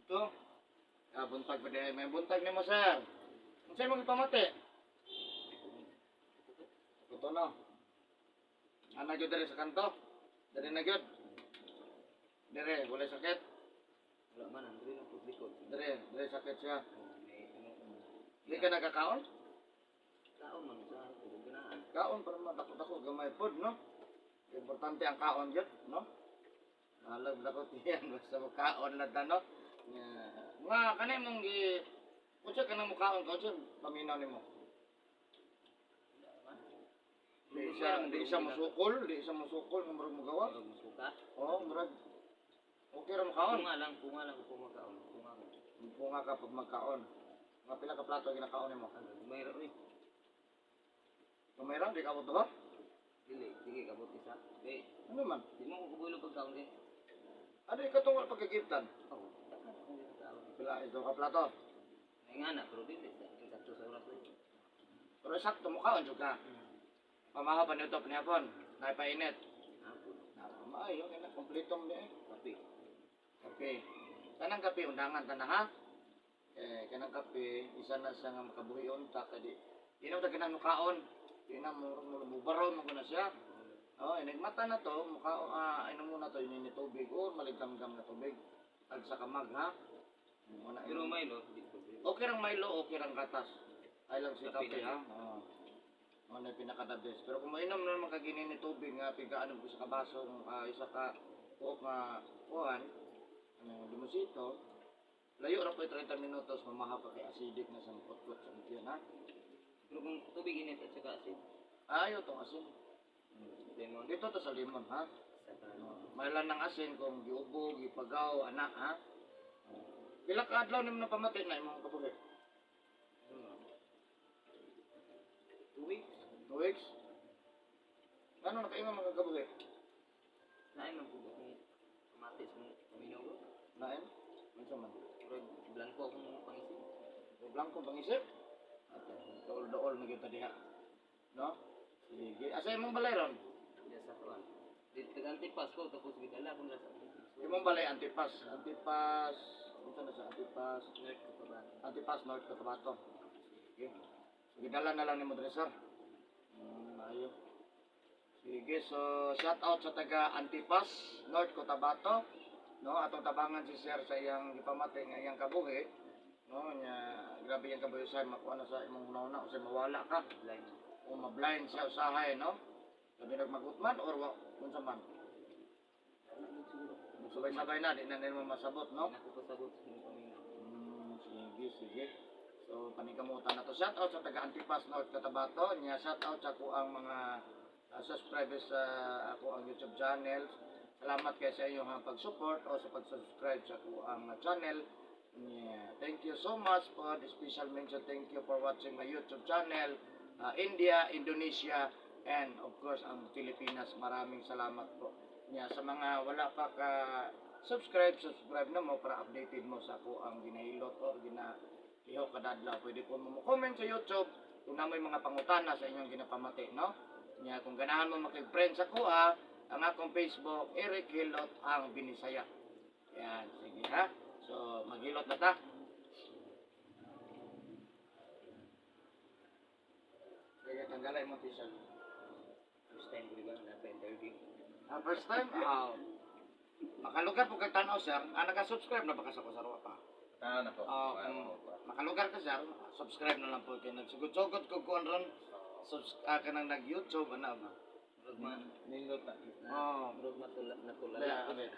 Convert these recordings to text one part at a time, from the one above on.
Ito. Buntag pa din. May buntag ni mo, sir. Kung sa'yo magpamati. Ito no. Nagyod dari sa kanto. Dari nagyod. Dire, wala sakit. Wala man, ang dili ng publiko. Dire sakit siya. May Hindi ka nagkakaon? tao man sa pagganaan. Kaon para madako-dako gamay pod, no? Importante ang kaon yun, no? Alam na ko tiyan, basta mo kaon lang ta, no? Mga kanay mong kung siya ka nang mukaon ka, siya paminaw ni mo. Di siya masukol, ng murag magawa. Murag masuka. Oo, murag. Okay ra makaon. Punga lang ko makaon. Punga ko. Punga ka pag magkaon. Mga pila ka plato ginakaon nimo? Mayro ni. Kumayra, di ka mo to? Dili, sige kabot isa. Okay. Ano man? Di mo ko kubulo pagkaon din. Ano ikatungol pagkagiftan? Oh, takkan ko yung tao. Pila ito ka plato. May nga na, pero dili. Sakto sa oras ko. Pero sakto mukhaon jud ka. Pamahaw pa nito panihapon. Naipainit. Ako. Maayo, kaya na kompletong di eh. Kape. Kape. Kanang kape, undangan ka na ha? Kanang kape, isa na sa nga makabuhiyon, kadi. Di na mo taginan mukaon. Di na mo baron mo na siya. Oh, inigmata na to, inom muna to, yun tubig, o maligam-gam na tubig. Ag sa kamag ha? Pero may lo, Okay rang Milo, okay rang gatas. Ay lang si Kape kape na ha? Oo. Ano yung pinaka-the-best. Pero kung mainom na naman kaginin ni tubig nga, pigaan ko sa kabasong, isa ka, o nga, kuhan, lumusito, layo na po 30 minutos, mamahaw pa kay acidic na sa pot-pot sa mutyan, ha? pero kung tubig init at saka asin. Ayaw tong asin. Lemon. Dito to sa limon, ha? Saka Mailan ng asin kung giubog, gipagaw, anak, ha? Pila ka adlaw nimo na pamati na imong kabuhi? 2 weeks. 2 weeks? Ano na kayo mga kabuhi? Nain man po ni kamatis mo paminaw ko. Nain? Ano man? Pero blanco akong pangisip. Blanco pangisip? At dool-dool na kita diha. No? Sige. Asa imong balay ron? Diya sa kuan. Dito antipas ko tapos gidala ko na sa Imong balay Antipas. Antipas. Unsa na sa Antipas? North ko ba? Antipas North Cotabato. Sige. Sige, dala na lang ni mo, sir. Ayo. Sige, so shout out sa taga Antipas, North Cotabato. No, atong tabangan si sir sa iyang gipamati nga iyang kabuhi. No, nya grabe yung kabuhi sa makuha na sa imong una-una o sa mawala ka. Blind. O ma-blind siya usahay, no? Sabi nagmagutman or unsa man. Sabay-sabay na, di na nila masabot, no? Nakapasabot sa mga paminaw. Sige. So, panikamutan na to. Shout out sa taga Antipas North Cotabato. Nya shout out sa ako ang mga subscribers sa ako ang YouTube channel. Salamat kayo sa inyong pag-support o sa pag-subscribe sa ako ang channel. Yeah. Thank you so much for the special mention. Thank you for watching my YouTube channel. India, Indonesia, and of course ang Pilipinas. Maraming salamat po. Yeah, sa mga wala pa ka subscribe na mo para updated mo sa ako ang ginahilot o ihaw kadadlaw. Pwede po mo comment sa YouTube kung na may mga pangutana sa inyong ginapamati, no? Nya kung ganahan mo makig-friend sa kuha, ang akong Facebook, Eric Hilot ang Binisaya. Yan, sige ha. So, maghilot na ta. Sige, tanggalay mo t-shirt. First time ko ba na interview. First time? Makalugar po kay tanaw, sir. Naka-subscribe na ba ka sa Kusarwa pa? Na po. Makalugar ka, sir. Subscribe na lang po. Kaya nagsugod-sugod ko kung ron. Ka nang nag-YouTube, ano ba? Murag man Nindot na. murag natulala Wala, ko. okay.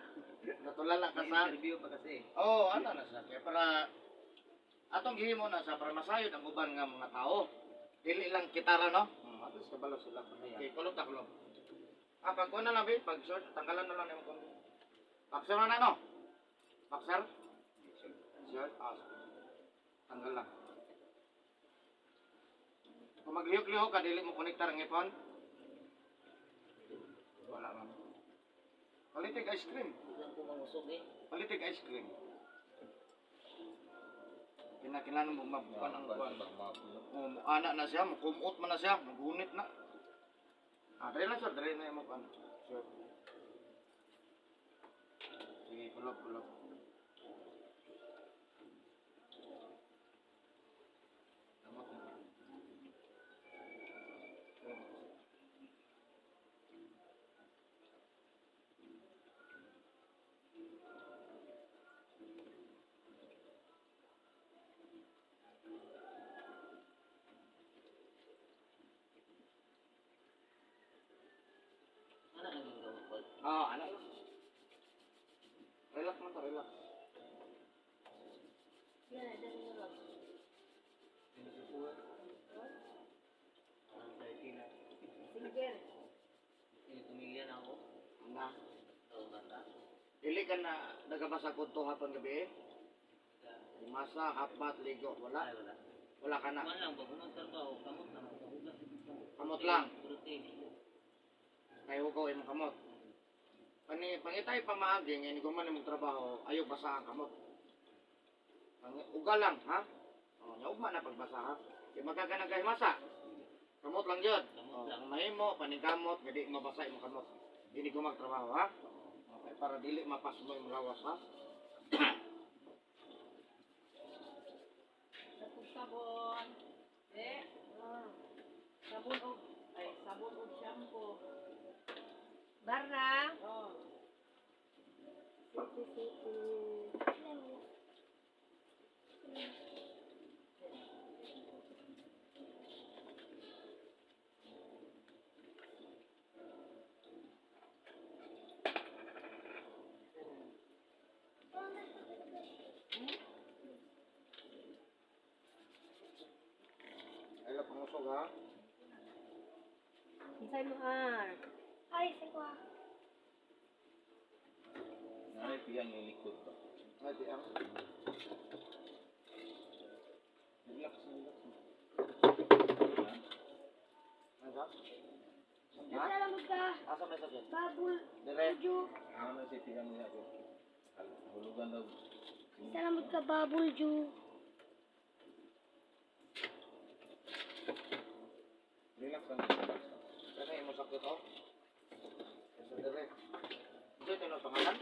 Natulala ka sa... Interview pa kasi. Ano na siya. Kaya para... Atong gihimo na sa para masayod ang uban nga mga tao. Dili lang kitara, no? At least kabalo sila. Okay, kulog na kulog. Pag ko na lang, babe. Pag short, tanggalan na lang yung kung... Boxer na, no? Boxer? Short? Tanggal lang. Kung maglihok-lihok ka, dili mo konektar ang ipon. Wala man. Palitig ice cream. Lang ko mangusog eh. Palitig ice cream. Kinakailangan mo mabukan ang kuwan. Anak na siya, makumot man na siya, magunit na. Dali lang sir, dali na yung mukan. Sure. Sige, kulog. nagabasa ko to hapon gabi. Masa, hapat, ligo, wala. Ay, wala. Wala ka na. Kuan lang, pag unang trabaho, kamot na. Kamot lang. Protein. Kaya hugaw yung kamot. Pangitay pamaagi, ngayon ko man yung trabaho, ayaw basa ang kamot. Uga lang, ha? O, ugma na pagbasa, ha? Kaya magkaganang kayo masa. Kamot lang yun. Kamot lang. Ang mahimo, panigamot, gadi mabasa yung kamot. Hindi ko magtrabaho, ha? Okay, para dili mapas mo yung lawas, ha? Sabon. Sabon o sabon o shampoo. Barra. Oh. Ayaw pangusog, ha? Isay mo ar. Ay, say ko. Ay, piyang yung likod ba? Ay, di ang. Relax na, relax na. Ano? Ha? Salamat ka. Asa may sakit? Babul. Dire. Ju. Ano si piyang niya ko? Hulugan daw. Salamat ka, Babul Ju. Relax lang, relax lang. Kasi mo sakit, oh. Kasi dire. Ito ito na pangalan?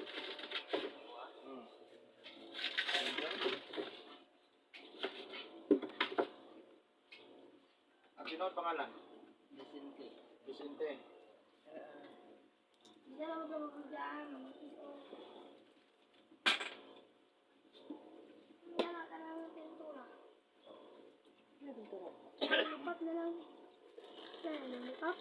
Ang sino ang pangalan? Vicente. Vicente. Salamat ka, Babul Jan. Salamat ka lang ng pintura. Ano pintura? Lupat na lang. Ano, lupat?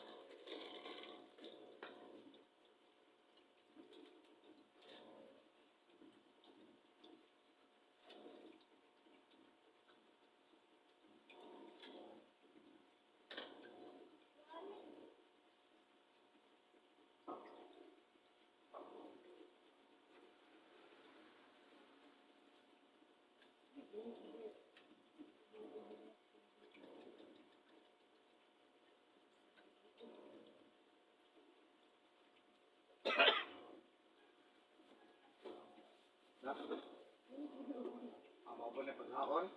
Na? Amo po na paghaon.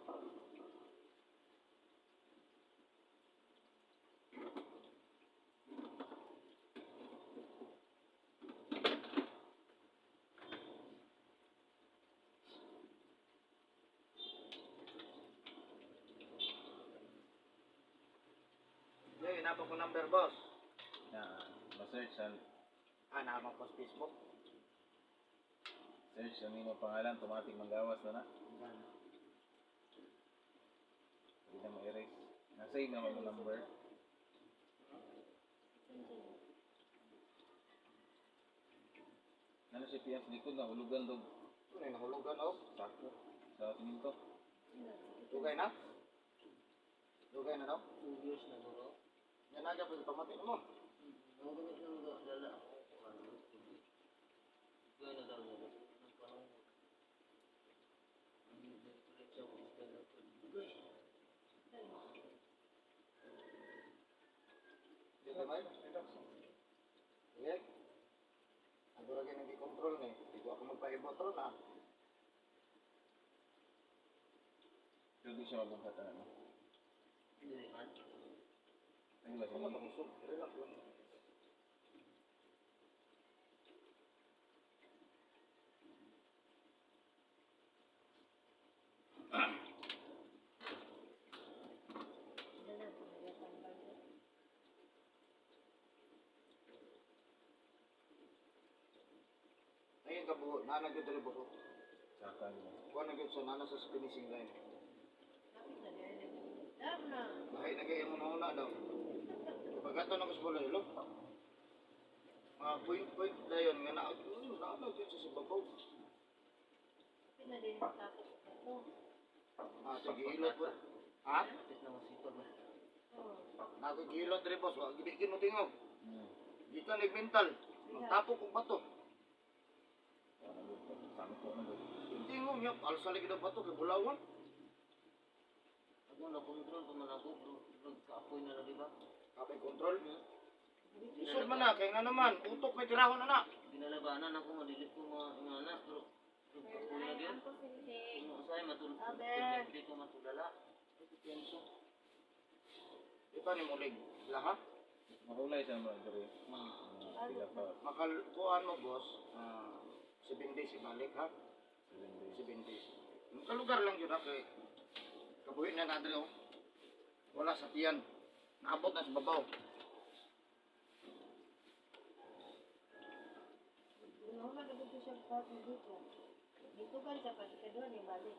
Hey, napa ko number, boss. Na, ma-search ang Naman ko sa Facebook. search ang imo pangalan, automatic manggawas na na. Hindi na ma-erase. Na-save naman yung number. Ano si piyang sa likod na hulugan daw. Ano yung nahulugan, oh? Sako. Sa siminto. Dugay na? Dugay na daw? 2 years na bro. Yan na, pwede pamatin mo. Ang gamit ng dala ako. Gaya na daw nila. Ang panahon mo. Ang ulit siya kung gusto na ito. Guys. Dito ba yun? Sige. Ako rin hindi control na eh. Hindi ko ako magpa-ibotron na. Pero di siya mabuhatan ano. Hindi man. Ano ba Ako siya? matamusog. Relax lang. Ayun ka buho. Nanagod rin buho. Saka nila. Kuha na sa nana sa finishing line. Dam na. Bakit nagayang una daw. Pagkato na ko sa bulay, lo. Mga point na yun, nga naanag yun sa sibabaw. Pinadin tapos ako. Sige, ilot po. Ha? Kapit na masipag na. Nagigilot rin boss, wag gibikin mo tingog. Hmm. Di ka nagmental. Magtapo kong bato. Sako. Ako na ba? Hindi mo niya, alsali kita ba ito, kay Bulawan? Ako na-control pa man ako, kaapoy na di ba? Kapay control. Isod man na, kaya nga naman, utok may tirahon na na. Binalabanan ako, madilit ko mga ingana, pero kaapoy na din. Ako sinisig. Kung usay, Abe. hindi ko matulala. Tenso. Ito ni Mulig. Sila ha? Mahulay siya mga diri. Sila pa. Makalkuhan mo, boss. 7 days ibalik ha? 7 days. 7 days. Kalugar lang yun ha, kay kabuhin na natin oh. Wala sa tiyan. Naabot na sa babaw. Una na dito siya part mo dito. Dito ka sa patikadon ni balik.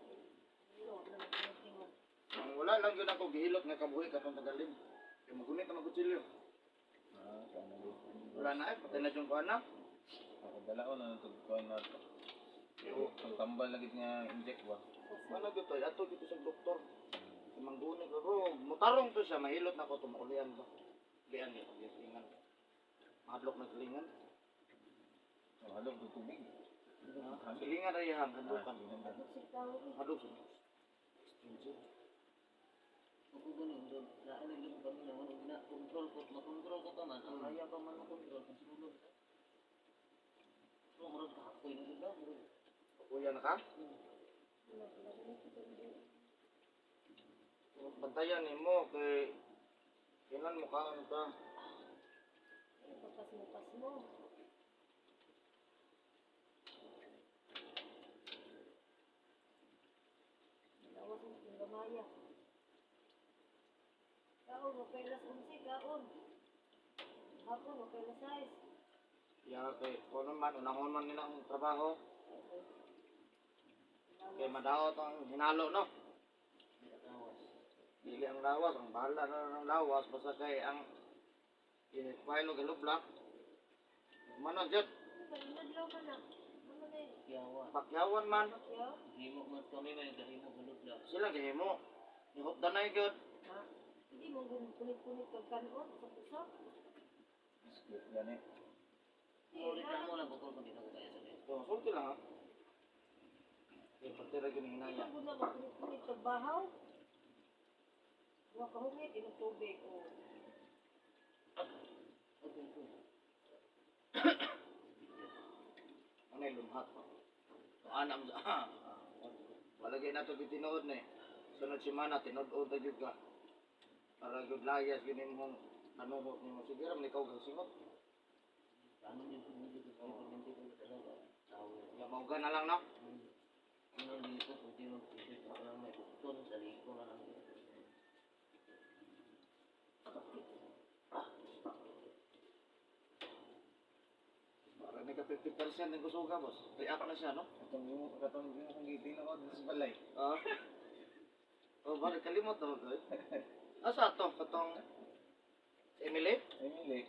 Dito na nagtingog. Ang wala lang yun ako gihilot nga kabuhi katong tagalim. Kaya magunit na magkutsilyo. Kana din. Wala na eh, patay na yung kuhan na. Ako dalaon na nang tugkuan na. Ang tambal lagi nga inject ba? Ano dito, ato dito sa doktor. Manggunit ko, mutarong to siya, mahilot na ko tumulian ba. Lian niya, pagyasingan. Mahadlok na silingan. Ang halog ng tubig. Silingan na yan, handukan. Ako si tao ni. Hadlok siya. Expensive. Ako ganun, daan nila kami naman, na-control ko, makontrol ko pa man, ang kaya pa man makontrol, kasi sulod. So, marag kaapoy na sila, marag. Kuya na ka? Bantayan ni mo kay kailan mo ka ano ka? Papas mo. Lawas mo yung gamaya. Kaon, mapelas 11, kaon. Hapon, mapelas 6. Ya kay kuno man unahon man nila ang trabaho. Kay madaot ang hinalo no. Dili ang lawas, ang bahala na ng lawas basta kay ang inipilo kay lublak. Manon jud Nadlaw ka na. Ano na yun? Kiyawa. pakyawan man Bakyaw? Himo man kami, may gahimo hulog lang. sila gihimo. Ihop danay gyud. Ha? Hindi mo punit-punit kag kanon sa puso. Gani. O, reklamo lang, bukol kung di na ko kaya sabihin. So sulti lang ha. Kay patira gyud ni Hindi hinaya. mo na punit-punit kag bahaw. Huwag ka hungit, inutubig. O. Okay, so. Ano yung lumhat pa? Anam sa walagay na ito bitinood na eh. Sunod si Mana, tinod-od na yun ka. Para yun layas, yun yung mong nanuhot ni mo. Sige ram, ikaw kang singot. Ano yung pumili ko, pumili ko talaga. Tawag. Yamauga na lang na. Ano dito, kung tinong-isip ko lang may bukton, sa liko na lang. Para may ka 50% ng gusto ka, boss. React na siya, no? Katong yung giting na ko dito sa balay. Ah. Oh, balik kalimot na ko. Asa to? Katong si Emily? Emily.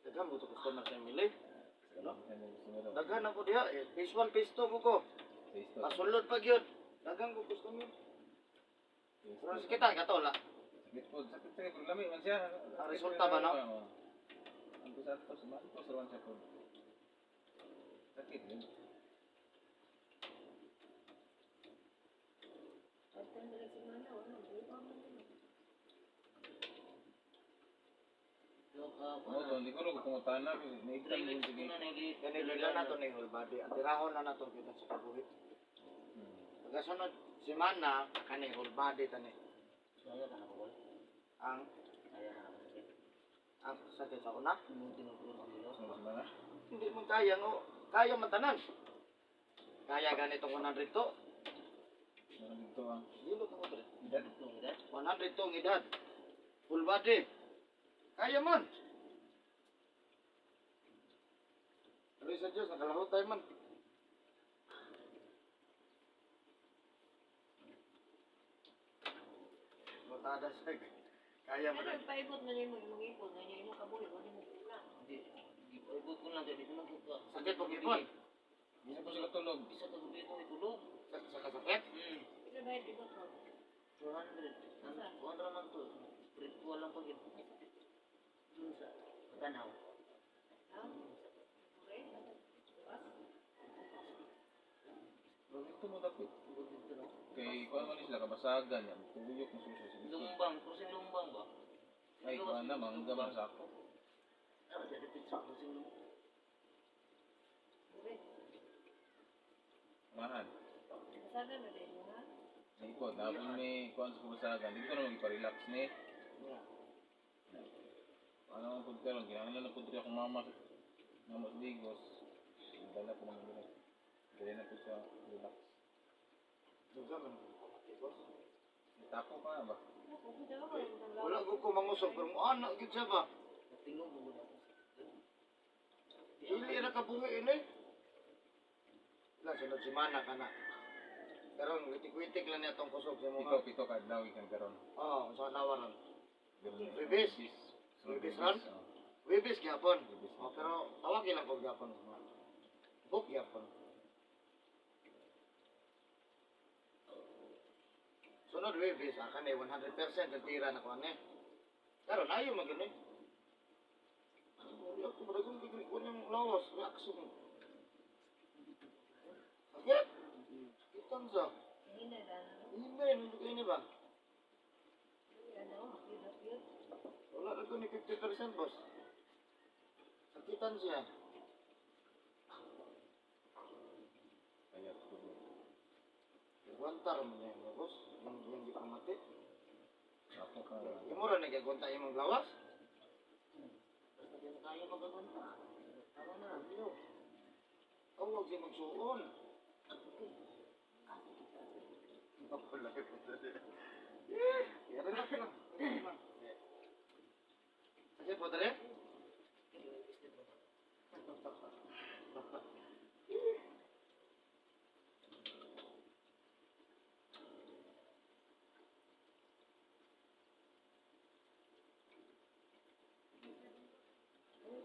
Daghan mo ito customer sa Emily. Ano? Ano gusto mo daw? Daghan ako diha. Phase 1, phase 2 ko. Face to. Pasulod pag yun. Daghan ko customer. Pero sa kita, katola. Sakit po. Sakit pero lami man siya. Ang resulta ba, no? Ang kusat po sa man po sa siya po. Sakit yun. Pagtan na lang si Mana, wala. Buka mo na. Ano to, hindi ko rin pumuntahan na. Naigtan mo yung sige. Kanilila na to ni whole body. Ang tirahon na na to kita sa kabuhit. Pagkasunod, si Mana, kani whole body tani. Kaya ka na ko, Ang kaya ka na ko. ang sakit sa una. Yung tinutulong ang Diyos. Mas mana? Hindi mo kaya no. Kaya man tanan. Kaya ganitong 100 to. Meron dito ang Dilo ko to. edad. Itong edad. 100 to ang edad. Full body. Kaya man. Pero sa Diyos, nakalahot tayo man. Matada siya. Kaya mo na. Pero paibot na niyo mo yung mga ipon, na niyo mo kabuhi, wala mo kulang. Hindi, ibot ko lang, hindi ko lang ko. Sakit mo ipon. Hindi po sila tulog. Isa ka gabi ko itulog. Sa kasakit. Ito ba yung ibot mo? 200. 200 man to. Spiritual lang pag ito. Dun sa Tanaw. Ha? Dito mo dapit. Tugod dito no. Kay kuan man sila kabasagan yan. Tuyok mo suso sa likod. Lumbang, kusing lumbang ba? Ay, kuan na mangga man sa ako. Ah, jadi pizza kusing lumbang. Mahan. Sana na din mo, ha? Sa ikot, napon may kuan sa kabasagan. Dito na magpa-relax ni. Ya. Ano ang pagkaroon? Kinahanglan na po dito akong mama sa Digos. Dala ko naman dito. Dali na po sa relax. Duga man. Tako ka na ba? Wala ko mangusog pero mo anak gid siya ba? Tingog mo na. Dili ra ka buhi ini. Lang sunod semana kana. Karon witik-witik lang niya tong kusog sa mga. Pito ka daw ikan karon. Oo, sa nawaran. Ganun. Webis? Webis ron? Oo. Webis gyapon. Webis. Oh, pero tawagin lang ko gyapon. Book gyapon. Sunod Webis, akan 100% tira na ko ane. Karon ayo magini. Ako padagong bigri ko yung lawas, reaction. Sakit? Kitang sa. Hina dan. Hindi, hindi ko ini ba? Ano, yun. Wala na ko ni 50% boss. Sakitan siya. Kaya ko. Gwantar mo niya yung boss. Yung di pa mati. Ako ka. Imura na gagwanta yung lawas. Basta din kaya magagunta. Tama na, bilo. Huwag siya magsuon. Wala ko dali. Relax lang. Kasi po dali?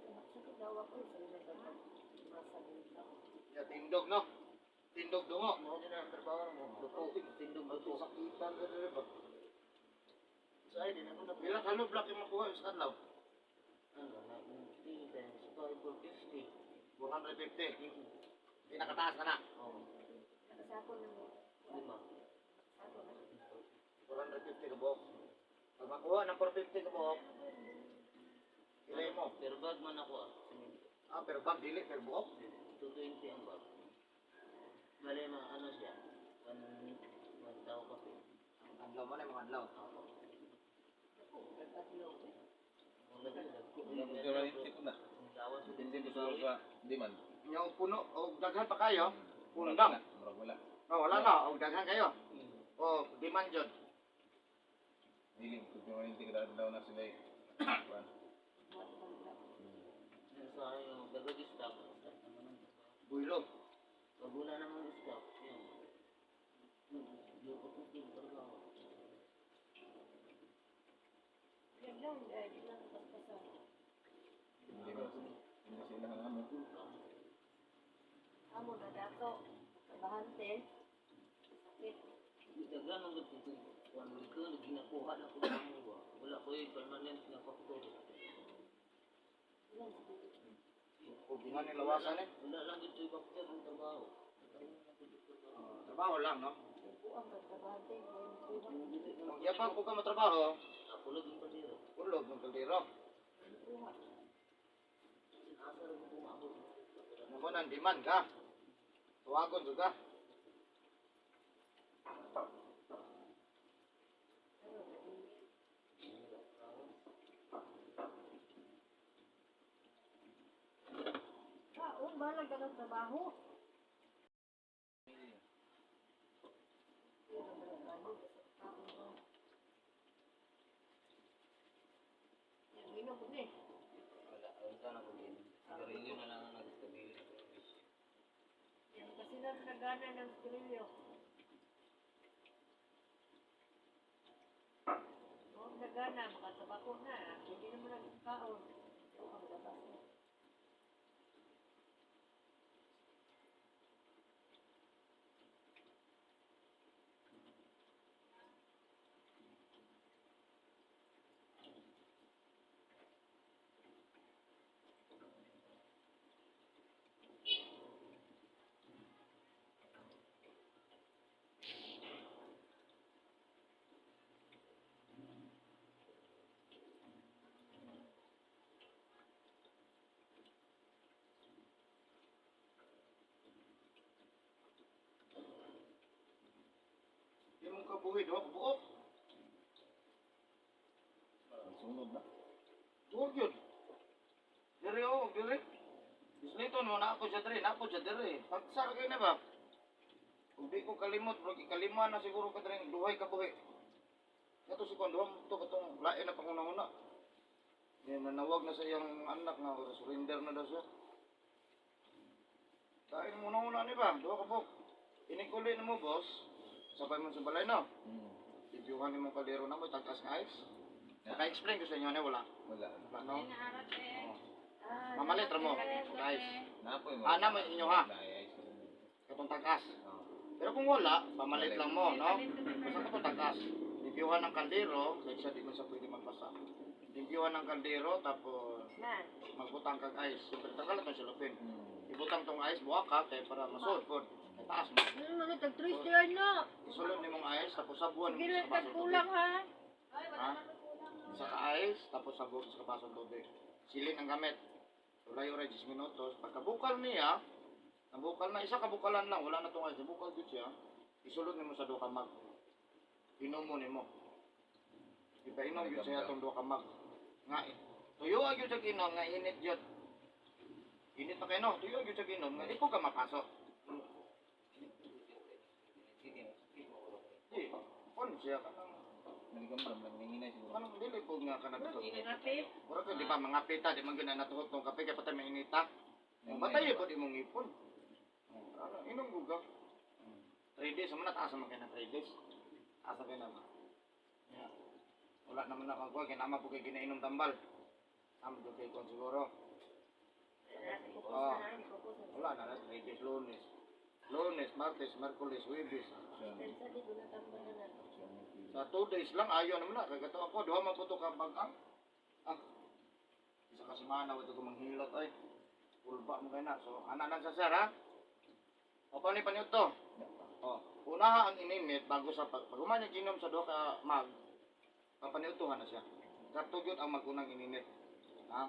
Sakit daw ako, sa nagdagdag. Masabi ka. Ya, tindog no? Tindog dungo. Mo din ang trabaho mo. Luko, tindog luko. Sakitan ka dali ba? Sa ay din ako na Bilang halo block yung makuha sa kanlaw? ano na 50 times 5 450. 450. Pinakataas ka na. Oh, Nakasako na mo. 5. Sako na. 450 ka buhok. Pag makuha ng 450 ka buhok, ilay mo. Pero bag man ako ah. Ah, pero bag dili, pero buhok. 220 ang bag. Bale mga ano siya. 1 tao kasi. Adlaw mo na yung mga adlaw. Ako. Nagkatlo. Pero hindi ko na. Gawas mo din Hindi ko siguro sa demand. Yung puno, o daghan pa kayo, punong. Murag wala. Oh, wala na, o daghan kayo. O, demand yun. Dili ko pero hindi ka daw na sila. Kuan. Yung sa yung dagdag stock. Builo. Pag wala namang stock, yun. Yung kututin trabaho. Yan lang, di lang pampasan. Hindi sila ano. Amo na dato. Bahante. Sakit. Daghan ang gusto ko. Kung ito, ginakuha na ko ng mga. Wala ko yung permanent na factor. Yan. O, gina ni lawasan eh. Wala lang ito yung factor ng trabaho. Trabaho lang, no? Buang ka sa bahante. Kung yapang ko ka matrabaho, Ako lang yung padiro. ulog ng kaldero. Sinasar mo tumabot. Naman ang demand ka. Tuwagon juga. Balag ka ng trabaho. Gino ko ni. Wala, wala na ko din. Sigarilyo na lang ang nagtabi. Kasi nagana ng sigarilyo. Huwag nagana, makatabako na. Hindi naman nagkaon. Ang labas na. kabuhi, duha ka buok. Sunod na. Huwag yun. Diri o, diri. Bislito no, na ako siya diri. Pagsara kayo na ba? Kung di ko kalimot, bro, ikalima na siguro ka diri, duhay kabuhi. Ito si Kwan, duha mo ito, katong lain na panguna-una. Yan, nanawag na sa iyang anak na, surrender na daw siya. Kain mo na ni ba? Duha ka buok. Inikuli na mo, boss. Sabay mo sa balay na. Ibyuhan ni mo kaldero na mo, tagkas nga ice. Naka-explain ko sa inyo na wala. Wala. Wala, no? Inaarat eh. Mamalit ra mo, guys. Napoy mo. Ana mo inyo ha, Naayay sa sunod. katong tagas. Oo. Pero kung wala, mamalit lang mo, no? Basta katong tagas. Limpyuhan ng kaldero, like siya di man siya pwede magpasa. Limpyuhan ng kaldero, tapos Man. magbutang kag ice. Super tagal ito siya lupin. Hmm. Ibutang tong ice, buwak ka, kaya para masod po. May taas mo. Ano naman, tag-3 year na. Isulod ni mong ice, tapos sabuan mo Sige lang, sa kabasong tag-kulang tubig. ha. Ha? Sa ice, tapos sabuan sa kabasong tubig. Silin ang gamit. Sulay oray 10 minutos. Pagkabukal niya, nabukal na, isa kabukalan lang, wala na itong ice. Nabukal dito siya, isulod ni mo sa duha ka mag. Inom mo ni mo. Ipainom yun siya itong duha ka mag. Nga, tuyo ang yun sa kinom, nga init yun. Init na kayo, no? Tuyo ang yun sa kinom, nga di po ka mapasok. Di, pon siya ka. Naligamdam lang, nanginay siguro. Anong dili po nga ka nagtutok? Kape. Mura ko, di ba, mga pita, di man gina natuhot tong kape, kaya patay may inita. Batay po di mong ipon. Ano, inom guga. 3 days, naman nataas naman kayo na 3 days. Asa kayo naman. Yeah. Wala naman na kagwa, kaya naman po kayo ginainom tambal. Naman po kayo kung siguro. Wala na, 3 days, lunes. Lunes, martes, merkulis, wibis. Sa 2 days lang, ayaw naman na. Kaya gato ako, duha mabuto ka bagang. Isa kasi mana, ito ko manghilot ay. Pulba mo kayo na. So, ananan sa sir, ha? O, paano yung paniot to? O, unaha ang inimit bago sa pag umanyag inom sa duha ka mag, papaniutuhan na siya. Katugyot ang magunang inimit. Ha?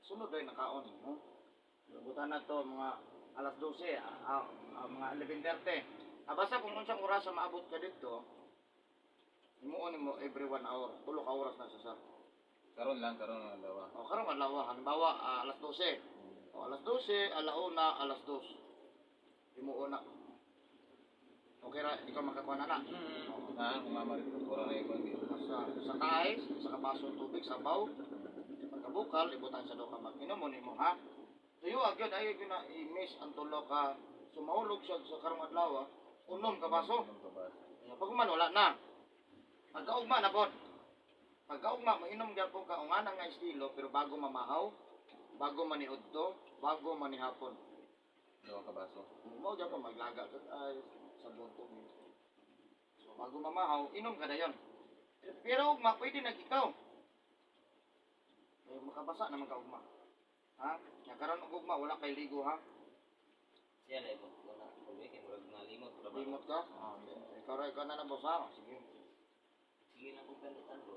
Sunod ay nakaon. No? Butan na to mga alas 12, mga 11:30. Basta kung unsang oras sa maabot ka dito, imuon mo every 1 hour. 3 ka oras na sa sir. Karon lang ang dawa. O, karong adlaw, halimbawa, alas 12. O, alas 12, alauna, alas 2. Imuon na. Okay ra, ikaw makakuha na na. Ha, kumama rin ko. Wala na ikon dito. Sa kais, sa kabaso ng tubig, sabaw. Pagkabukal, ibutan sa duha ka mag-inom mo nimo, ha? Tuyo agad ay na i-miss ang tulo ka. Sumahulog siya sa karong adlaw, unom ka baso. Pag man wala na. Pagkaugma na pod. Pagkaugma mainom gyapon ka ungana nga estilo pero bago mamahaw, bago maniudto, bago manihapon. Dawa ka baso. Mo gyapon maglaga ket ay sa buntong. So bago mamahaw, inom ka dayon. Pero ugma pwede na ikaw. Eh makabasa naman ka ugma. Ha? Nya karon og ugma wala kay ligo ha. Siya na ito. Wala. Kung kay murag nalimot. Limot ka? Ikaw na boss ha. Sige. Sige lang kung tando-tando.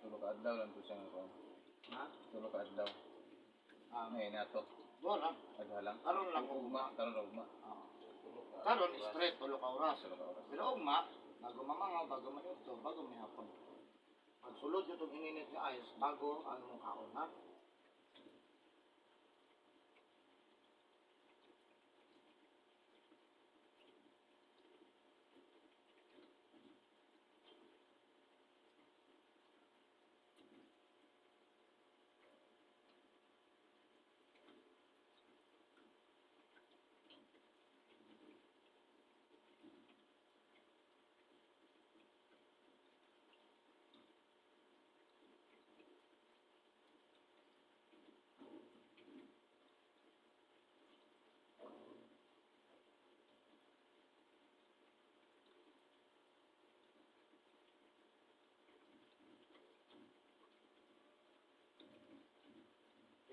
Tulo ka adlaw lang to siya nga kuan. Ha? Tulo ka adlaw. Ngayon na to. Wala. Aghalang. Karon lang ugma. Karon ra ugma. Karon straight tulo ka oras. Tulo ka oras. Pero ugma, bago mamangaw, bago maniudto, bago mihapon. Pagsulod yung itong ininit nga ice, bago ang mong kaon, ha?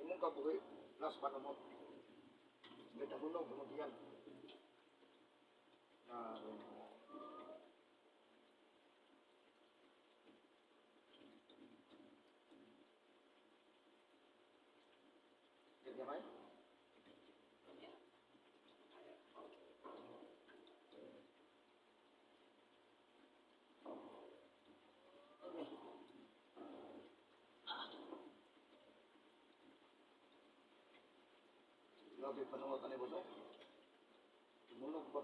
Imong kabuhi, plus panunod. May tahunog, yan. Gamay? Grabe panuotan ni boss. Tumunog ba?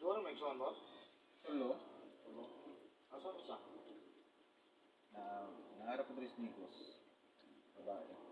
Doon may sound boss? Hello. Asan isa? Nangarap ko rin Nikos. Babae.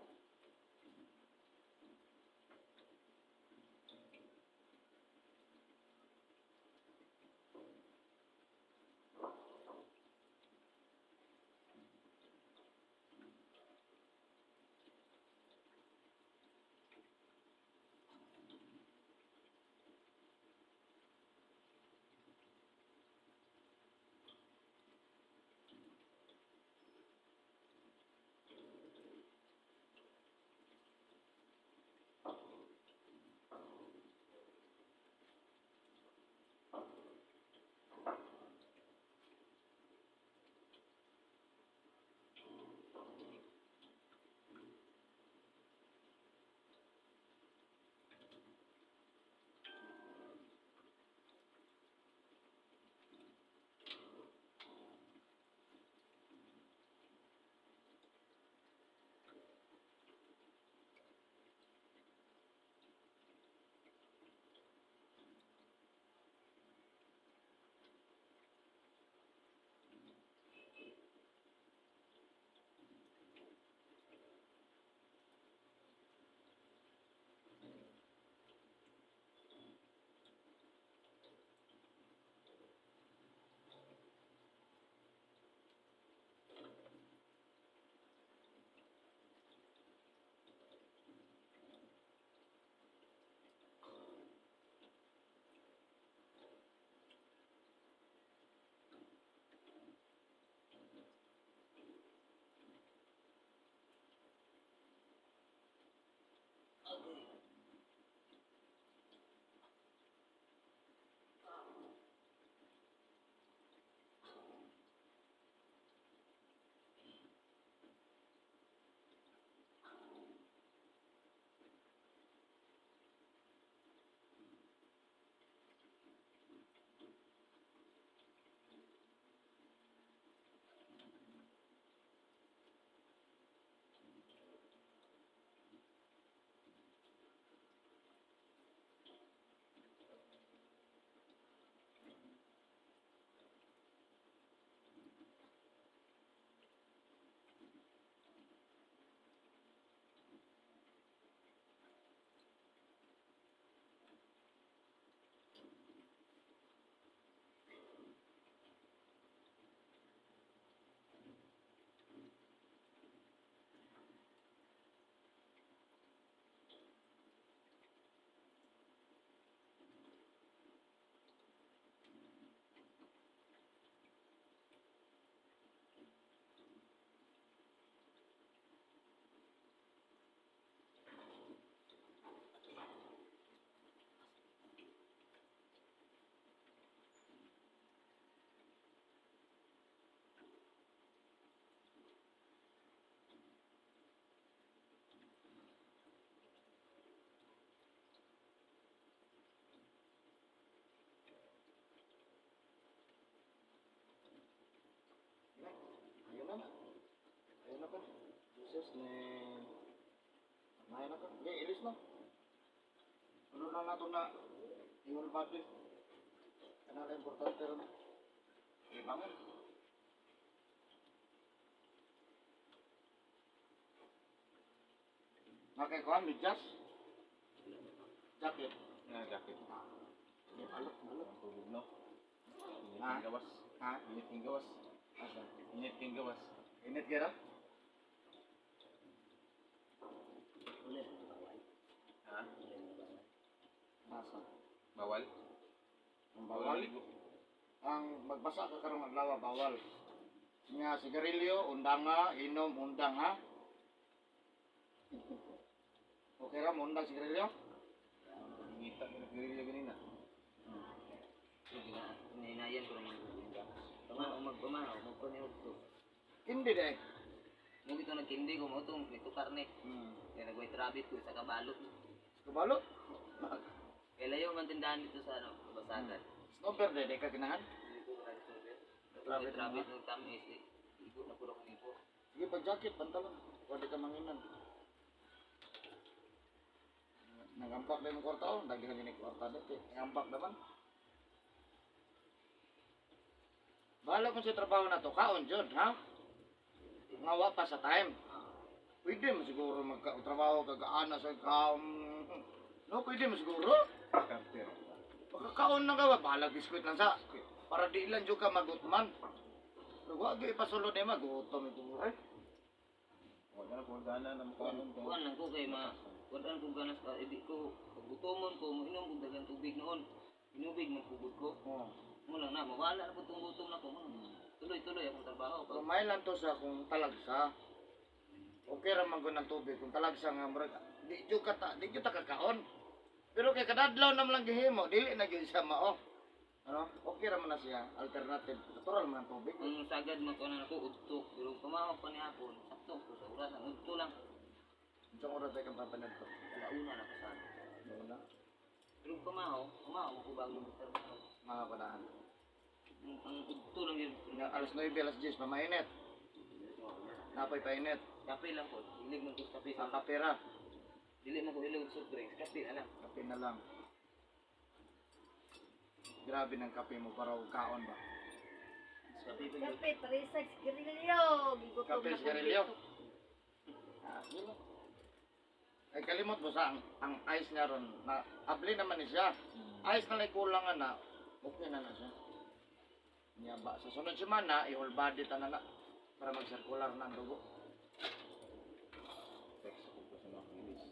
Ayun na ka. Jesus ni... Ayun na ka. Hindi, ilis na. Ano lang nato na ingon body. Ano na importante rin. Ibangon. Nakikuha, medyas. Jacket. Jacket. Alok. Ang tubig, no? Init Ha? yung gawas. Ha? Init yung gawas. Asa? Init yung gawas. Init kira? Ha? Asa? Bawal? Ang bawal? ligo. Ang magbasa ka karong adlaw bawal. Nga sigarilyo, undanga, inom, undang ha. Okay ra mo undang sigarilyo? Ingit. kita nagkirilya ganina. Sige na, inainayan ko naman. Magpamahaw, magpaniwag ko. Hindi deh. Mo ito nagkindi ko, mo itong ito karne. Kaya nag-white rabbit ko sa kabalot. Kabalo. Kaya layo man tindahan dito sa ano, Basagan. Snowbird deh, ka kinahan. White rabbit ng tamis, ikot na puro kong ipo. Sige, pag-jacket, pantalon. Pwede ka manginan. Nagampak din yung kwarta, dagdagan din yung kwarta dito. Nagampak naman. Bahala kung sa trabaho na to, kaon dyan, ha? Ngawa pa sa time. Pwede mo siguro magtrabaho kagaana sa kaon. No, pwede mo siguro. Carter. Pagkakaon na gawa, bahala biskuit lang sa. Para di lang dyan ka magutman. Pero wag yung ipasulod na magutom ito. Ay, Wala na kung gana na mukhanon to. Kuan lang ko kay kuan ko ganas ka, hindi ko, pagbutomon ko, mainom kong dagang tubig noon. Inubig, magpugod ko. oh. Mo lang na, mawala na po itong gutom na ko. Tuloy-tuloy akong trabaho. Kumay lang to sa kung talagsa. Okay raman ko ng tubig kung talagsa nga murag di jud ta kakaon. Pero kay kadadlaw na lang gihimo, dili na gyud siya mao. Ano? Okay raman na siya, alternative. Natural man ang tubig. Ang sagad mo ko na ako, udto. Pero pamawag pa ni hapon, sakto ko sa oras. Ang udto lang. Isang oras ay kang papanad to. Alauna na kasama. Wala. Pero pamahaw ko bago magtrabaho. Mga padaan. Ang udto lang yun. Alas 9, alas 10, mamainit. Napay painit. Kape lang po. Hilig mo ko kape. Sa kapera. Dili mo ko hilig soft drinks. Kape na lang. Kape na lang. Grabe ng kape mo para kaon ba? Kape pa yun. Kape, 3-6, girilyo. Gigutom Kape na sigarilyo. kumpleto. Ah, yun lang. Ay kalimot mo sa ang ice niya ron. Na, abli naman ni siya. Ice na lang kulang na. Okay na siya. Niya ba sa sunod semana i-whole body ta na para mag-circular na ang dugo. Text ako po sa mga kilis.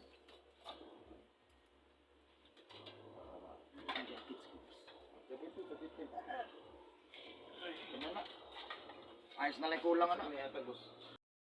Ang jackets ko. Kapit. Ano na? Ice na lang kulang na. Ano yata, boss?